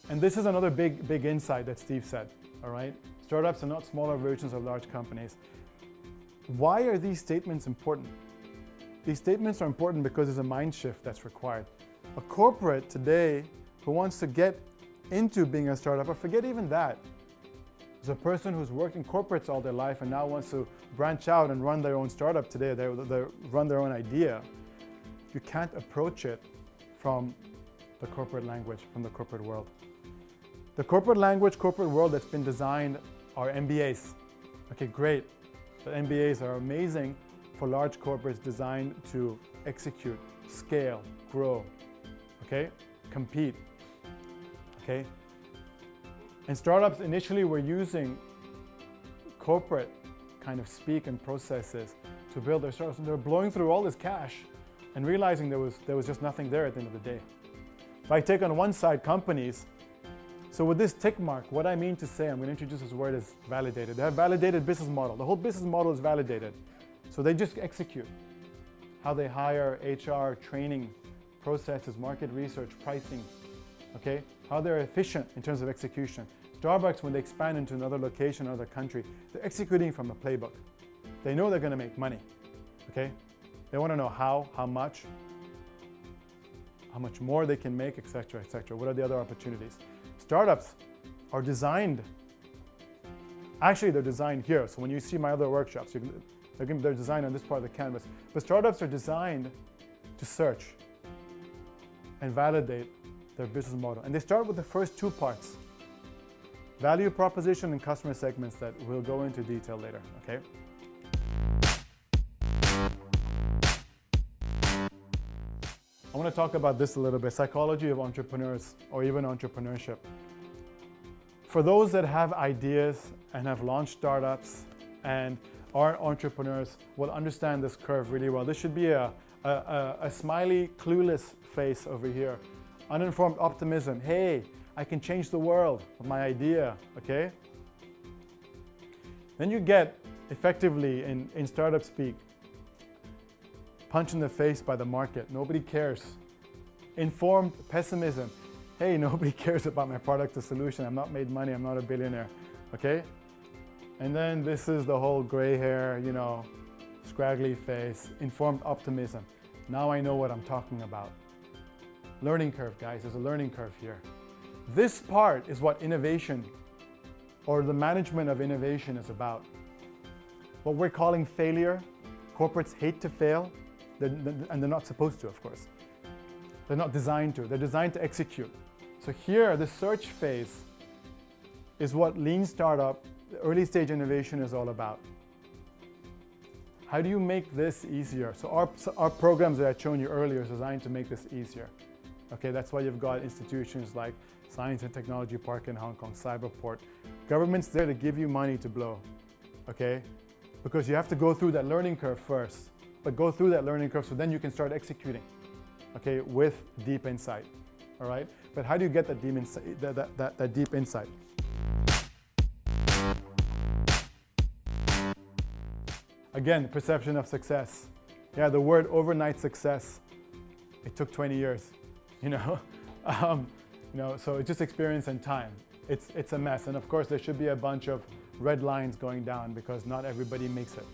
And this is another big insight that Steve said, all right? Startups are not smaller versions of large companies. Why are these statements important? These statements are important because there's a mind shift that's required. A corporate today who wants to get into being a startup, or forget even that, is a person who's worked in corporates all their life and now wants to branch out and run their own startup today, they run their own idea. You can't approach it from the corporate language, from the corporate world. The corporate language, corporate world that's been designed are MBAs. Okay, great. The MBAs are amazing for large corporates designed to execute, scale, grow, okay, compete, okay? And startups initially were using corporate kind of speak and processes to build their startups, and they were blowing through all this cash and realizing there was just nothing there at the end of the day. If I take on one side companies, so with this tick mark, what I mean to say, I'm going to introduce this word as validated. They have validated business model. The whole business model is validated. So they just execute how they hire, HR, training, processes, market research, pricing, okay? How they're efficient in terms of execution. Starbucks, when they expand into another location, another country, they're executing from a playbook. They know they're going to make money, okay? They want to know how much more they can make, etc., etc. What are the other opportunities? Startups are designed, actually they're designed here. So when you see my other workshops, they're designed on this part of the canvas. But startups are designed to search and validate their business model. And they start with the first two parts, value proposition and customer segments, that we'll go into detail later, okay? I want to talk about this a little bit, psychology of entrepreneurs or even entrepreneurship. For those that have ideas and have launched startups and are entrepreneurs, will understand this curve really well. This should be a smiley, clueless face over here. Uninformed optimism. Hey, I can change the world with my idea, okay? Then you get, effectively, in startup speak, punch in the face by the market. Nobody cares. Informed pessimism. Hey, nobody cares about my product or solution. I'm not made money. I'm not a billionaire. Okay? And then this is the whole gray hair, you know, scraggly face. Informed optimism. Now I know what I'm talking about. Learning curve, guys. There's a learning curve here. This part is what innovation or the management of innovation is about. What we're calling failure. Corporates hate to fail. And they're not supposed to, of course. They're not designed to. They're designed to execute. So here, the search phase is what lean startup, early stage innovation is all about. How do you make this easier? So our programs that I've shown you earlier is designed to make this easier. Okay, that's why you've got institutions like Science and Technology Park in Hong Kong, Cyberport. Government's there to give you money to blow, okay? Because you have to go through that learning curve first. But go through that learning curve so then you can start executing, okay, with deep insight, all right? But how do you get that deep insight? That deep insight? Again, perception of success. Yeah, the word overnight success. It took 20 years, you know? So it's just experience and time. It's a mess. And of course, there should be a bunch of red lines going down because not everybody makes it.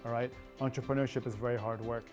All right? Entrepreneurship is very hard work.